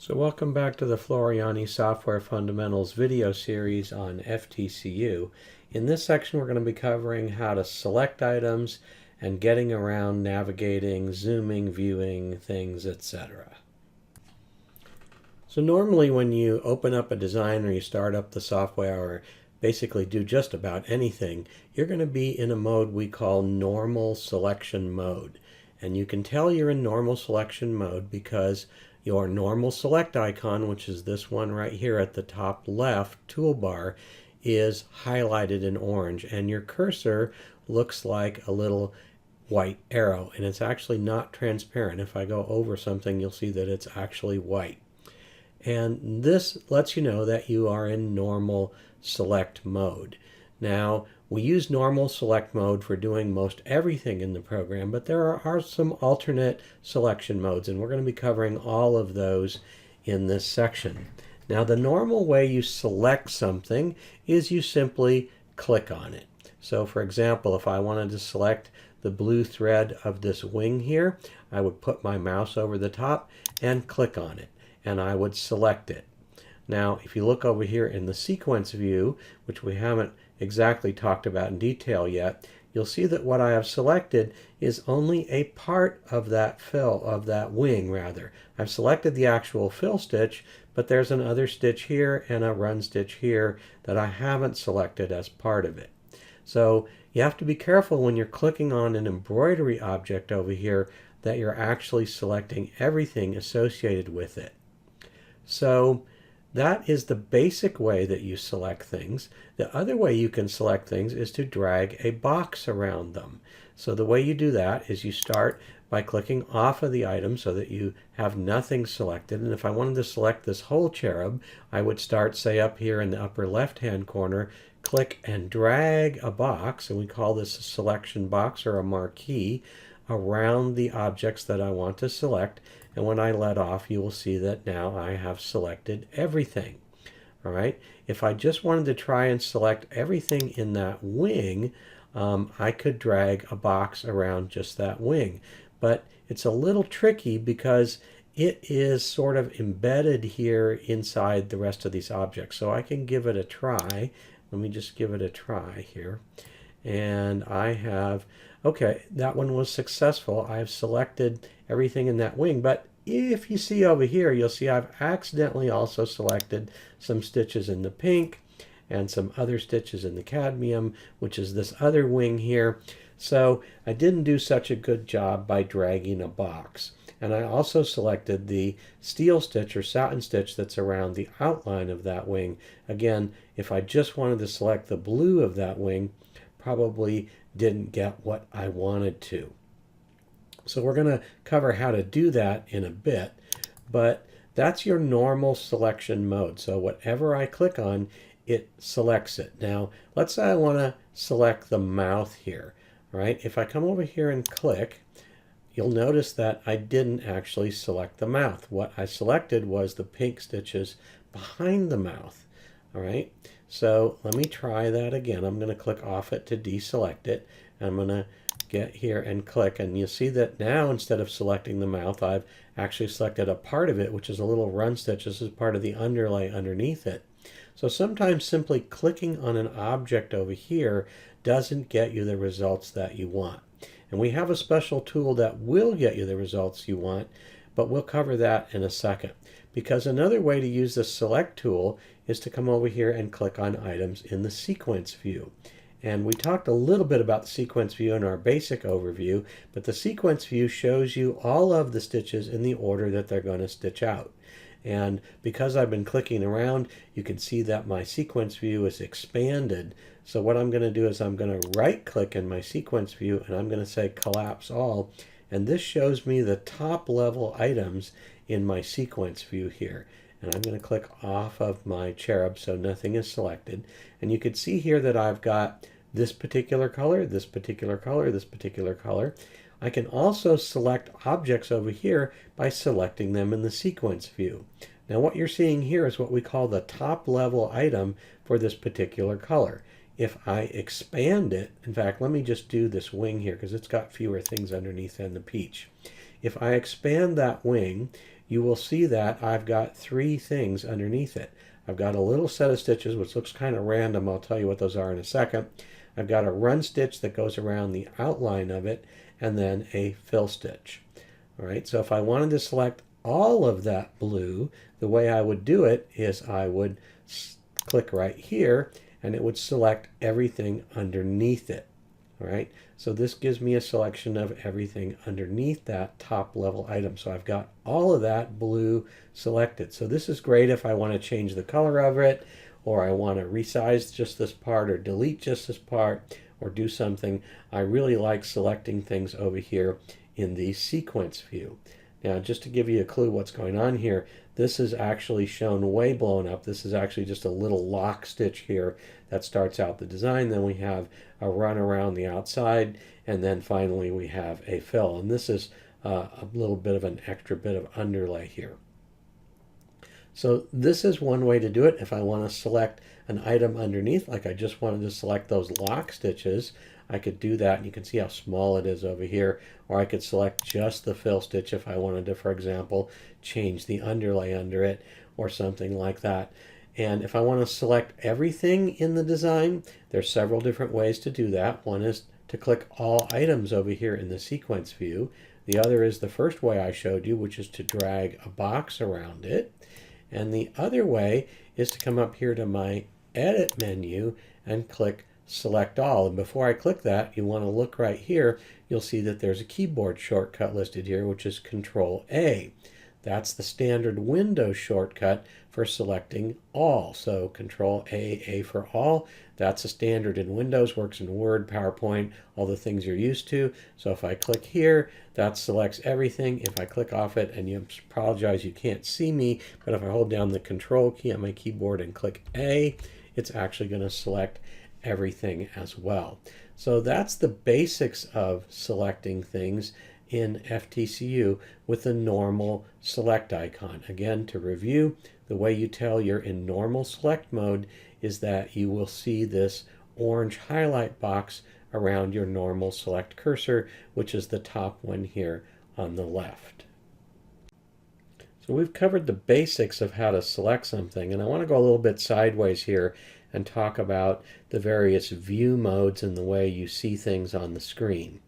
So welcome back to the Floriani Software Fundamentals video series on FTCU. In this section we're going to be covering how to select items and getting around, navigating, zooming, viewing things, etc. So normally when you open up a design or you start up the software or basically do just about anything, you're going to be in a mode we call normal selection mode. And you can tell you're in normal selection mode because your normal select icon, which is this one right here at the top left toolbar, is highlighted in orange, and your cursor looks like a little white arrow, and it's actually not transparent. If I go over something, you'll see that it's actually white. And this lets you know that you are in normal select mode. Now, we use normal select mode for doing most everything in the program, but there are some alternate selection modes, and we're going to be covering all of those in this section. Now, the normal way you select something is you simply click on it. So, for example, if I wanted to select the blue thread of this wing here, I would put my mouse over the top and click on it, and I would select it. Now, if you look over here in the sequence view, which we haven't exactly talked about in detail yet, you'll see that what I have selected is only a part of that wing rather. I've selected the actual fill stitch, but there's another stitch here and a run stitch here that I haven't selected as part of it. So you have to be careful when you're clicking on an embroidery object over here that you're actually selecting everything associated with it. So that is the basic way that you select things. The other way you can select things is to drag a box around them. So the way you do that is you start by clicking off of the item so that you have nothing selected. And if I wanted to select this whole cherub, I would start, say, up here in the upper left-hand corner, click and drag a box, and we call this a selection box or a marquee, around the objects that I want to select. And when I let off, you will see that now I have selected everything. All right. If I just wanted to try and select everything in that wing, I could drag a box around just that wing. But it's a little tricky because it is sort of embedded here inside the rest of these objects. So I can give it a try. Let me just give it a try here. And I have, okay, that one was successful. I've selected everything in that wing, but if you see over here, you'll see I've accidentally also selected some stitches in the pink and some other stitches in the cadmium, which is this other wing here. So I didn't do such a good job by dragging a box. And I also selected the steel stitch or satin stitch that's around the outline of that wing. Again, if I just wanted to select the blue of that wing, probably didn't get what I wanted to. So we're going to cover how to do that in a bit, but that's your normal selection mode. So whatever I click on, it selects it. Now, let's say I want to select the mouth here, right? If I come over here and click, you'll notice that I didn't actually select the mouth. What I selected was the pink stitches behind the mouth, all right? So let me try that again. I'm going to click off it to deselect it. I'm going to get here and click, and you'll see that now instead of selecting the mouth, I've actually selected a part of it, which is a little run stitch. This is part of the underlay underneath it. So sometimes simply clicking on an object over here doesn't get you the results that you want. And we have a special tool that will get you the results you want, but we'll cover that in a second. Because another way to use the select tool is to come over here and click on items in the sequence view. And we talked a little bit about the sequence view in our basic overview, but the sequence view shows you all of the stitches in the order that they're going to stitch out. And because I've been clicking around, you can see that my sequence view is expanded. So what I'm going to do is I'm going to right click in my sequence view and I'm going to say collapse all. And this shows me the top level items in my sequence view here. And I'm going to click off of my cherub so nothing is selected. And you can see here that I've got this particular color, this particular color, this particular color. I can also select objects over here by selecting them in the sequence view. Now what you're seeing here is what we call the top level item for this particular color. If I expand it, in fact, let me just do this wing here because it's got fewer things underneath than the peach. If I expand that wing, you will see that I've got three things underneath it. I've got a little set of stitches, which looks kind of random. I'll tell you what those are in a second. I've got a run stitch that goes around the outline of it, and then a fill stitch. All right, so if I wanted to select all of that blue, the way I would do it is I would click right here, and it would select everything underneath it. All right, so this gives me a selection of everything underneath that top level item. So I've got all of that blue selected. So this is great if I want to change the color of it, or I want to resize just this part, or delete just this part, or do something. I really like selecting things over here in the sequence view. Now, just to give you a clue what's going on here, this is actually shown way blown up. This is actually just a little lock stitch here that starts out the design. Then we have a run around the outside, and then finally we have a fill. And this is a little bit of an extra bit of underlay here. So this is one way to do it. If I want to select an item underneath, like I just wanted to select those lock stitches, I could do that, and you can see how small it is over here. Or I could select just the fill stitch if I wanted to, for example, change the underlay under it or something like that. And if I want to select everything in the design, there's several different ways to do that. One is to click all items over here in the sequence view. The other is the first way I showed you, which is to drag a box around it. And the other way is to come up here to my edit menu and click select all. And before I click that, you want to look right here. You'll see that there's a keyboard shortcut listed here, which is Control A. That's the standard Windows shortcut for selecting all. So Control A for all. That's a standard in Windows, works in Word, PowerPoint, all the things you're used to. So if I click here, that selects everything. If I click off it, and you apologize, you can't see me, but if I hold down the Control key on my keyboard and click A, it's actually going to select everything as well. So that's the basics of selecting things in FTCU with the normal select icon. Again, to review, the way you tell you're in normal select mode is that you will see this orange highlight box around your normal select cursor, which is the top one here on the left. So we've covered the basics of how to select something, and I want to go a little bit sideways here and talk about the various view modes and the way you see things on the screen.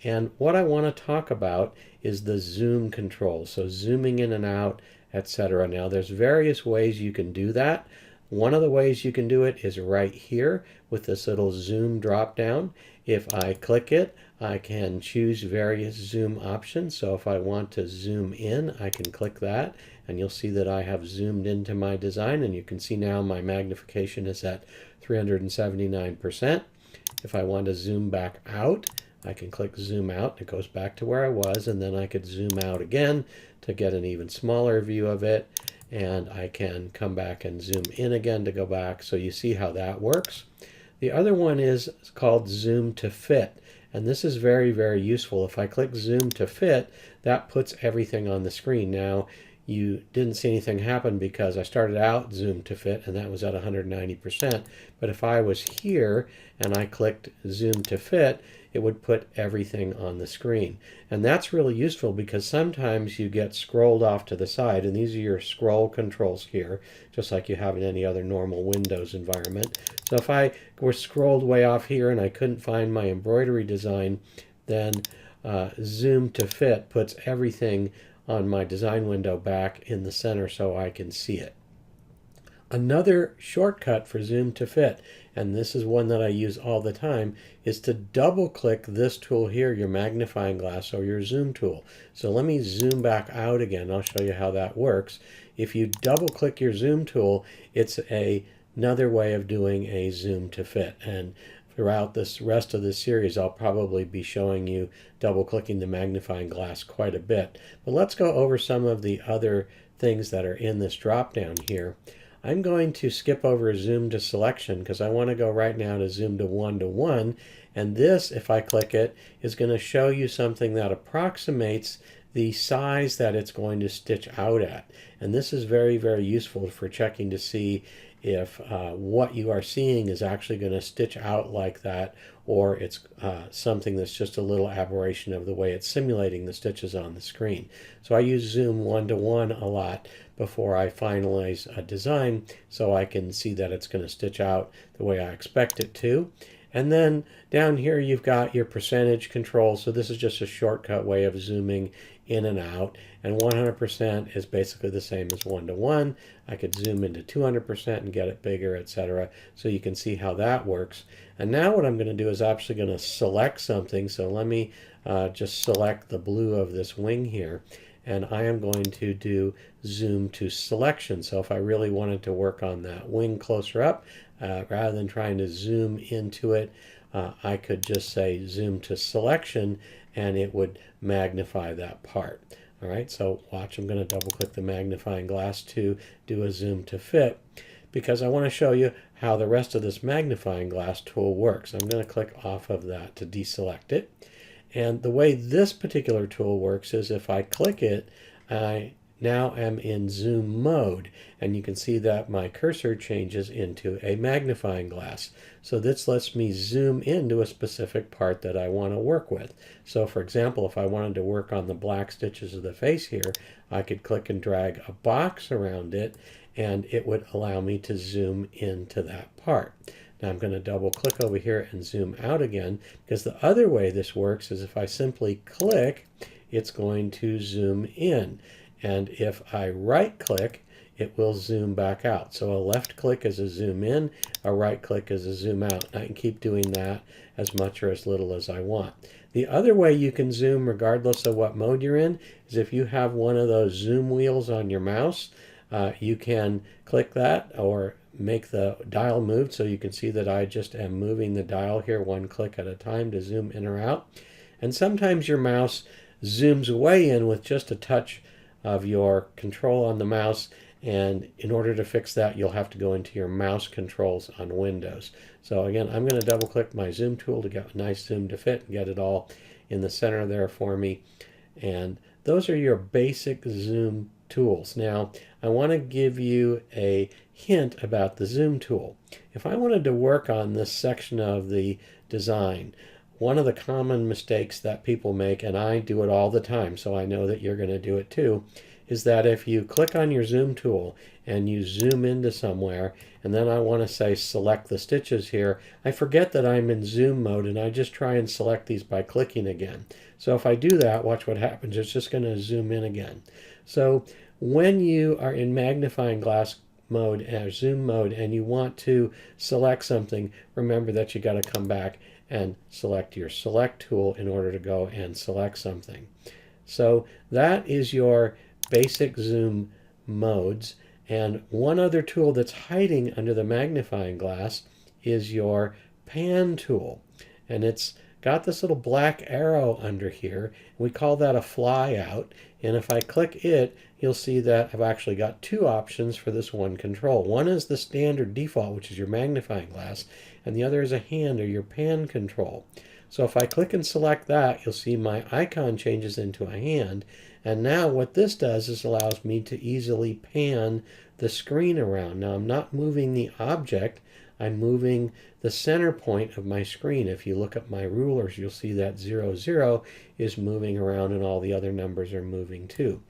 And what I want to talk about is the zoom control, so zooming in and out, etc. Now there's various ways you can do that. One of the ways you can do it is right here with this little zoom drop down. If I click it, I can choose various zoom options. So if I want to zoom in, I can click that, and you'll see that I have zoomed into my design, and you can see now my magnification is at 379%. If I want to zoom back out, I can click zoom out. It goes back to where I was, and then I could zoom out again to get an even smaller view of it, and I can come back and zoom in again to go back. So you see how that works. The other one is called zoom to fit, and this is very, very useful. If I click zoom to fit, that puts everything on the screen. Now, you didn't see anything happen because I started out zoom to fit, and that was at 190%. But if I was here and I clicked zoom to fit, it would put everything on the screen. And that's really useful because sometimes you get scrolled off to the side, and these are your scroll controls here, just like you have in any other normal Windows environment. So if I were scrolled way off here and I couldn't find my embroidery design, then zoom to fit puts everything on my design window back in the center so I can see it. Another shortcut for zoom to fit, and this is one that I use all the time, is to double click this tool here, your magnifying glass or your zoom tool. So let me zoom back out again. I'll show you how that works. If you double click your zoom tool, it's another way of doing a zoom to fit. And throughout this rest of this series, I'll probably be showing you double clicking the magnifying glass quite a bit. But let's go over some of the other things that are in this drop down here. I'm going to skip over zoom to selection because I want to go right now to zoom to 1:1. And this, if I click it, is going to show you something that approximates the size that it's going to stitch out at. And this is very, very useful for checking to see if what you are seeing is actually going to stitch out like that, or it's something that's just a little aberration of the way it's simulating the stitches on the screen. So I use zoom 1-to-1 a lot before I finalize a design so I can see that it's going to stitch out the way I expect it to. And then down here you've got your percentage control. So this is just a shortcut way of zooming in and out. And 100% is basically the same as 1-to-1. I could zoom into 200% and get it bigger, etc. So you can see how that works. And now what I'm going to do is actually going to select something. So let me just select the blue of this wing here. And I am going to do zoom to selection. So if I really wanted to work on that wing closer up, rather than trying to zoom into it, I could just say zoom to selection and it would magnify that part. All right, so watch, I'm going to double click the magnifying glass to do a zoom to fit, because I want to show you how the rest of this magnifying glass tool works. I'm going to click off of that to deselect it. And the way this particular tool works is if I click it, I now am in zoom mode, and you can see that my cursor changes into a magnifying glass. So this lets me zoom into a specific part that I want to work with. So for example, if I wanted to work on the black stitches of the face here, I could click and drag a box around it, and it would allow me to zoom into that part. Now I'm going to double click over here and zoom out again, because the other way this works is if I simply click, it's going to zoom in. And if I right click, it will zoom back out. So a left click is a zoom in, a right click is a zoom out. I can keep doing that as much or as little as I want. The other way you can zoom regardless of what mode you're in is if you have one of those zoom wheels on your mouse, you can click that or make the dial move, so you can see that I just am moving the dial here one click at a time to zoom in or out. And sometimes your mouse zooms way in with just a touch of your control on the mouse, and in order to fix that you'll have to go into your mouse controls on Windows. So again, I'm going to double click my zoom tool to get a nice zoom to fit and get it all in the center there for me. And those are your basic zoom tools. Now I want to give you a hint about the zoom tool. If I wanted to work on this section of the design, one of the common mistakes that people make, and I do it all the time, so I know that you're going to do it too, is that if you click on your zoom tool and you zoom into somewhere, and then I want to say select the stitches here, I forget that I'm in zoom mode and I just try and select these by clicking again. So if I do that, watch what happens. It's just going to zoom in again. So when you are in magnifying glass mode or zoom mode and you want to select something, remember that you got to come back and select your select tool in order to go and select something. So that is your basic zoom modes. And one other tool that's hiding under the magnifying glass is your pan tool. And it's got this little black arrow under here. We call that a fly out. And if I click it, you'll see that I've actually got two options for this one control. One is the standard default, which is your magnifying glass, and the other is a hand or your pan control. So if I click and select that, you'll see my icon changes into a hand. And now what this does is allows me to easily pan the screen around. Now I'm not moving the object, I'm moving the center point of my screen. If you look at my rulers, you'll see that 0, 0 is moving around and all the other numbers are moving too.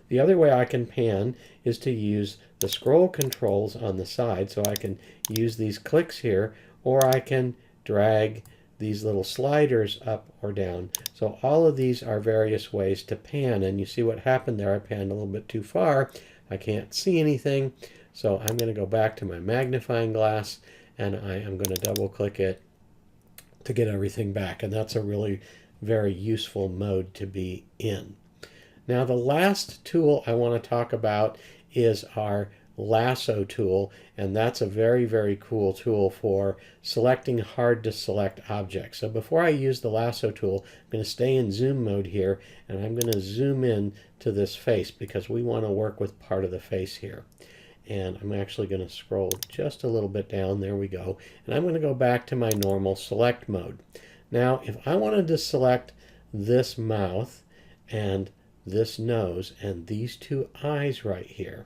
The other way I can pan is to use the scroll controls on the side. So I can use these clicks here, or I can drag these little sliders up or down. So all of these are various ways to pan, and you see what happened there. I panned a little bit too far. I can't see anything. So I'm going to go back to my magnifying glass and I am going to double click it to get everything back. And that's a really very useful mode to be in. Now the last tool I want to talk about is our lasso tool, and that's a very, very cool tool for selecting hard to select objects. So before I use the lasso tool, I'm going to stay in zoom mode here, and I'm going to zoom in to this face because we want to work with part of the face here. And I'm actually going to scroll just a little bit down. There we go. And I'm going to go back to my normal select mode. Now, if I wanted to select this mouth and this nose and these two eyes right here.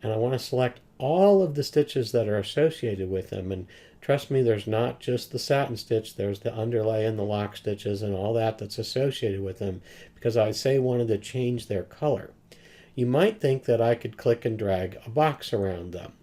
And I want to select all of the stitches that are associated with them. And trust me, there's not just the satin stitch, there's the underlay and the lock stitches and all that that's associated with them, because I wanted to change their color. You might think that I could click and drag a box around them.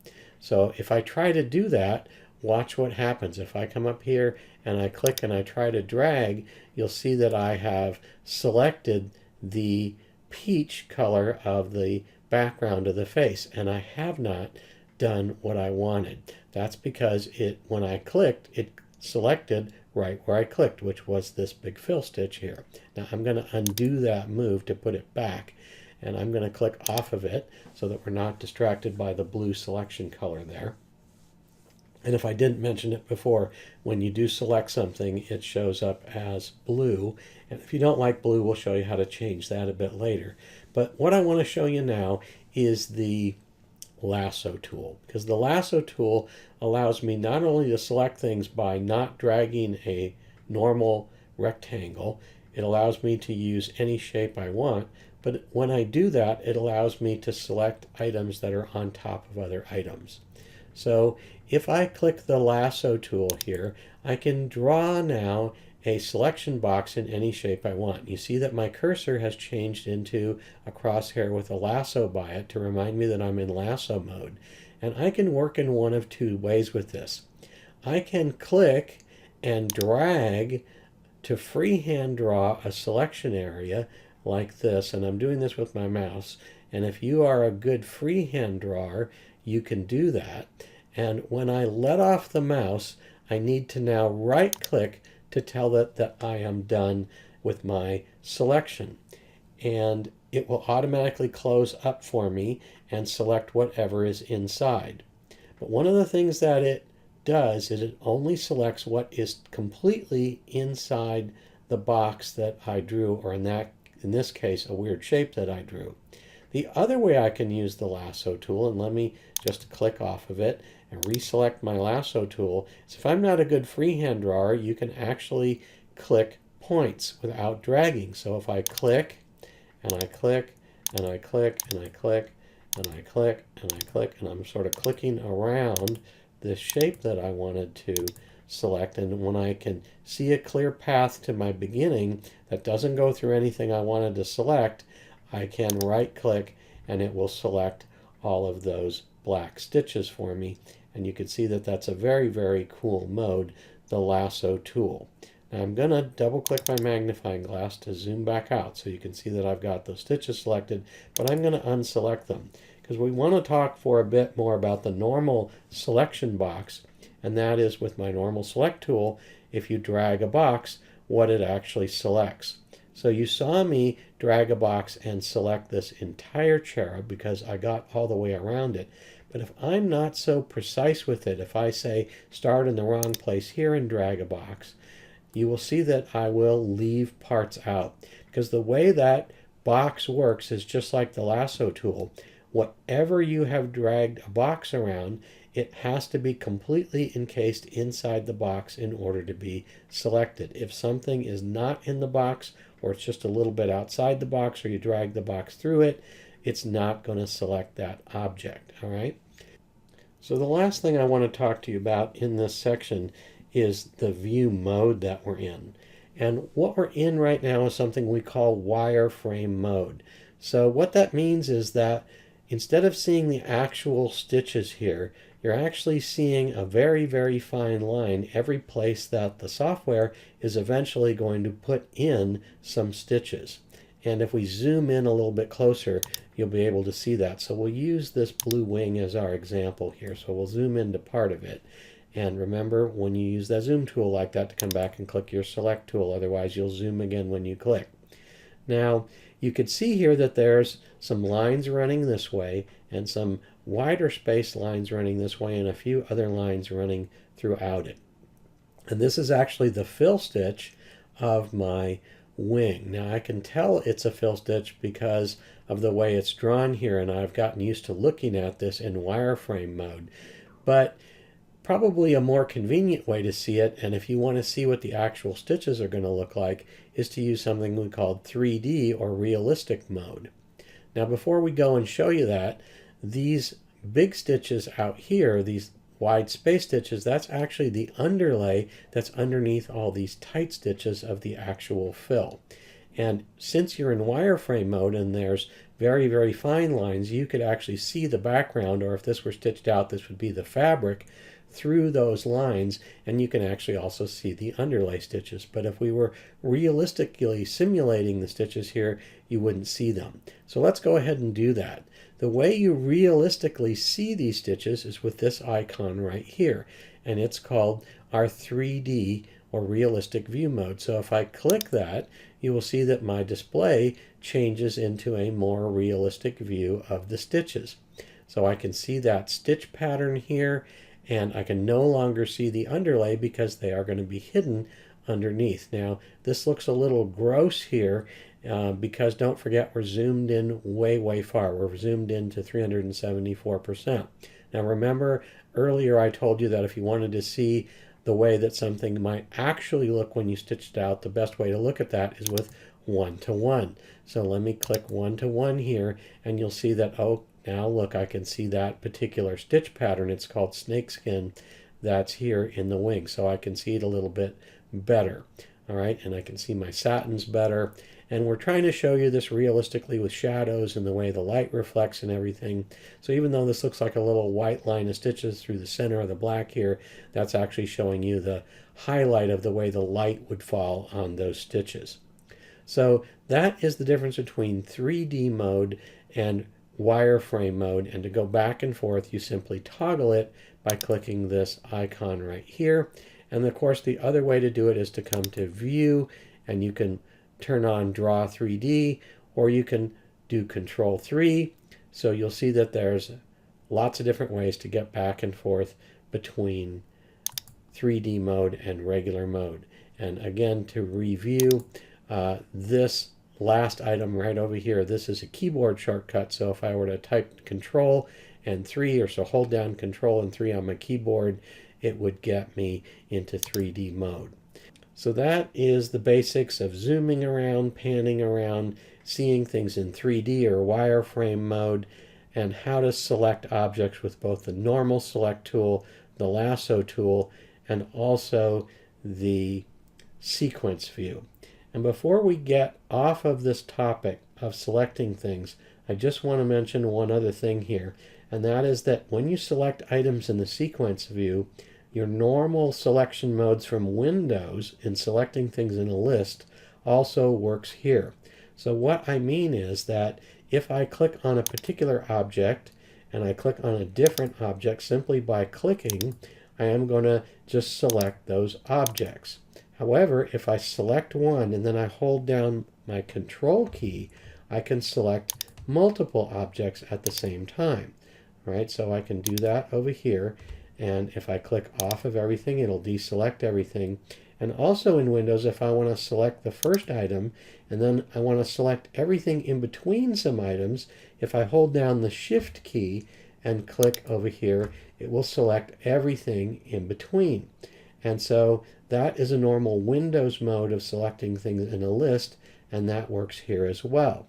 So if I try to do that, watch what happens. If I come up here and I click and I try to drag, you'll see that I have selected the peach color of the background of the face, and I have not done what I wanted. That's because when I clicked, it selected right where I clicked, which was this big fill stitch here. Now I'm going to undo that move to put it back, and I'm going to click off of it so that we're not distracted by the blue selection color there. And if I didn't mention it before, when you do select something, it shows up as blue. And if you don't like blue, we'll show you how to change that a bit later. But what I want to show you now is the lasso tool, because the lasso tool allows me not only to select things by not dragging a normal rectangle, it allows me to use any shape I want, but when I do that, it allows me to select items that are on top of other items. So if I click the lasso tool here, I can draw now a selection box in any shape I want. You see that my cursor has changed into a crosshair with a lasso by it to remind me that I'm in lasso mode. And I can work in one of two ways with this. I can click and drag to freehand draw a selection area like this, and I'm doing this with my mouse. And if you are a good freehand drawer, you can do that. And when I let off the mouse, I need to now right click to tell it that I am done with my selection. And it will automatically close up for me and select whatever is inside. But one of the things that it does is it only selects what is completely inside the box that I drew, or in this case, a weird shape that I drew. The other way I can use the lasso tool, and let me just click off of it and reselect my lasso tool, is if I'm not a good freehand drawer, you can actually click points without dragging. So if I click, and I click, and I click, and I click, and I click, and I click, and I'm sort of clicking around this shape that I wanted to select, and when I can see a clear path to my beginning that doesn't go through anything I wanted to select, I can right click and it will select all of those black stitches for me. And you can see that that's a very, very cool mode, the lasso tool. Now I'm going to double click my magnifying glass to zoom back out so you can see that I've got those stitches selected, but I'm going to unselect them because we want to talk for a bit more about the normal selection box, and that is with my normal select tool, if you drag a box, what it actually selects. So you saw me drag a box and select this entire cherub because I got all the way around it. But if I'm not so precise with it, if I say start in the wrong place here and drag a box, you will see that I will leave parts out. Because the way that box works is just like the lasso tool. Whatever you have dragged a box around, it has to be completely encased inside the box in order to be selected. If something is not in the box, or it's just a little bit outside the box, or you drag the box through it, it's not going to select that object, all right? So the last thing I want to talk to you about in this section is the view mode that we're in. And what we're in right now is something we call wireframe mode. So what that means is that instead of seeing the actual stitches here, you're actually seeing a very, very fine line every place that the software is eventually going to put in some stitches. And if we zoom in a little bit closer, you'll be able to see that. So we'll use this blue wing as our example here. So we'll zoom into part of it. And remember, when you use that zoom tool like that, to come back and click your select tool. Otherwise, you'll zoom again when you click. Now, you can see here that there's some lines running this way and some wider space lines running this way and a few other lines running throughout it. And this is actually the fill stitch of my wing. Now I can tell it's a fill stitch because of the way it's drawn here, and I've gotten used to looking at this in wireframe mode. But Probably a more convenient way to see it, and if you want to see what the actual stitches are going to look like, is to use something we call 3D or realistic mode. Now before we go and show you that, these big stitches out here, these wide space stitches, that's actually the underlay that's underneath all these tight stitches of the actual fill. And since you're in wireframe mode and there's very, very fine lines, you could actually see the background, or if this were stitched out, this would be the fabric through those lines, and you can actually also see the underlay stitches. But if we were realistically simulating the stitches here, you wouldn't see them. So let's go ahead and do that. The way you realistically see these stitches is with this icon right here, and it's called our 3D or realistic view mode. So if I click that, you will see that my display changes into a more realistic view of the stitches. So I can see that stitch pattern here, and I can no longer see the underlay because they are going to be hidden underneath. Now this looks a little gross here because don't forget we're zoomed in way, way far. We're zoomed in to 374%. Now remember earlier I told you that if you wanted to see the way that something might actually look when you stitched it out, the best way to look at that is with 1-to-1. So let me click 1-to-1 here, and you'll see that, oh, now look, I can see that particular stitch pattern. It's called snakeskin. That's here in the wing, so I can see it a little bit better. All right, and I can see my satins better. And we're trying to show you this realistically with shadows and the way the light reflects and everything. So even though this looks like a little white line of stitches through the center of the black here, that's actually showing you the highlight of the way the light would fall on those stitches. So that is the difference between 3D mode and wireframe mode. And to go back and forth, you simply toggle it by clicking this icon right here. And of course, the other way to do it is to come to View, and you can turn on Draw 3D, or you can do Control 3. So you'll see that there's lots of different ways to get back and forth between 3D mode and regular mode. And again, to review, this last item right over here, this is a keyboard shortcut. So if I were to type Control and 3, or so hold down Control and 3 on my keyboard, it would get me into 3D mode. So that is the basics of zooming around, panning around, seeing things in 3D or wireframe mode, and how to select objects with both the normal select tool, the lasso tool, and also the sequence view. And before we get off of this topic of selecting things, I just want to mention one other thing here, and that is that when you select items in the sequence view, your normal selection modes from Windows in selecting things in a list also works here. So what I mean is that if I click on a particular object and I click on a different object, simply by clicking, I am going to just select those objects. However, if I select one and then I hold down my Control key, I can select multiple objects at the same time. All right, so I can do that over here. And if I click off of everything, it'll deselect everything. And also in Windows, if I want to select the first item, and then I want to select everything in between some items, if I hold down the Shift key and click over here, it will select everything in between. And so that is a normal Windows mode of selecting things in a list, and that works here as well.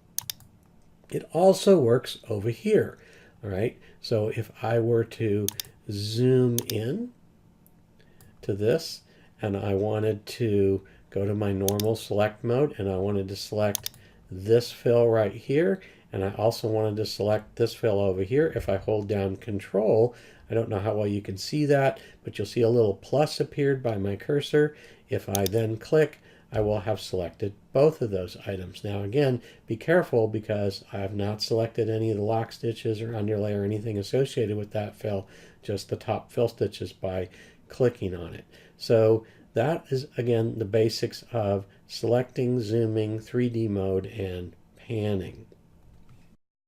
It also works over here. All right, so if I were to zoom in to this, and I wanted to go to my normal select mode, and I wanted to select this fill right here, and I also wanted to select this fill over here. If I hold down Control, I don't know how well you can see that, but you'll see a little plus appeared by my cursor. If I then click, I will have selected both of those items. Now again, be careful because I have not selected any of the lock stitches or underlay or anything associated with that fill, just the top fill stitches by clicking on it. So that is again the basics of selecting, zooming, 3D mode, and panning.